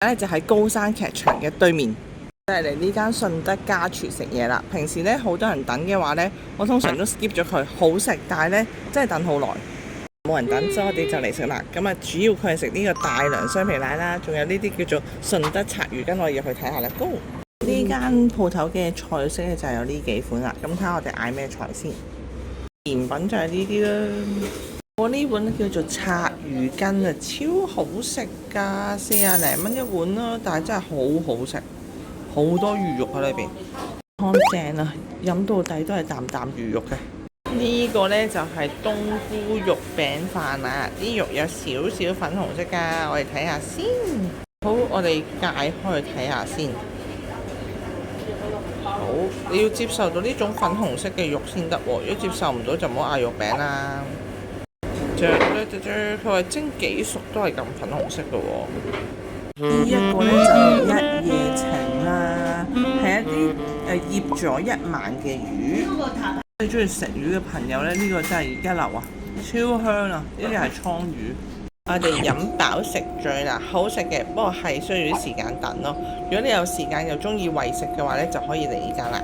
咧就喺高山劇場嘅對面，就係嚟呢間順德家廚食嘢啦。平時咧好多人等嘅話咧，我通常都 skip 咗佢，好食，但係咧真係等好耐，冇人等，所以我哋就嚟食啦。咁啊，主要佢係食呢個大良雙皮奶啦，仲有呢啲叫做順德拆魚羹，我哋入去睇下啦。Go！呢間鋪頭嘅菜式咧就係有呢幾款啦。咁睇下我哋嗌咩菜先。甜品就係呢啲啦。我呢碗叫做拆魚羹啊，超好食㗎，40零蚊一碗啦，但係真係好好食，好多魚肉喺裏邊，乾淨啊，飲到底都係啖啖魚肉嘅。呢個呢就係冬菇肉餅飯啊，啲肉有少少粉紅色㗎，我哋睇下先。好，我哋解開去睇下先。好，你要接受到呢種粉紅色嘅肉先得喎，如果接受唔到就唔好嗌肉餅啦。佢話蒸幾熟都係咁粉紅色嘅喎。呢一個呢就係一夜情啦，係一啲醃咗1晚嘅魚。最中意食魚嘅朋友呢，呢個真係一流啊，超香啊！呢啲係倉魚。我哋飲飽食醉啦，好食嘅，不過係需要啲時間等咯。如果你有時間又中意為食嘅話呢，就可以嚟呢間啦。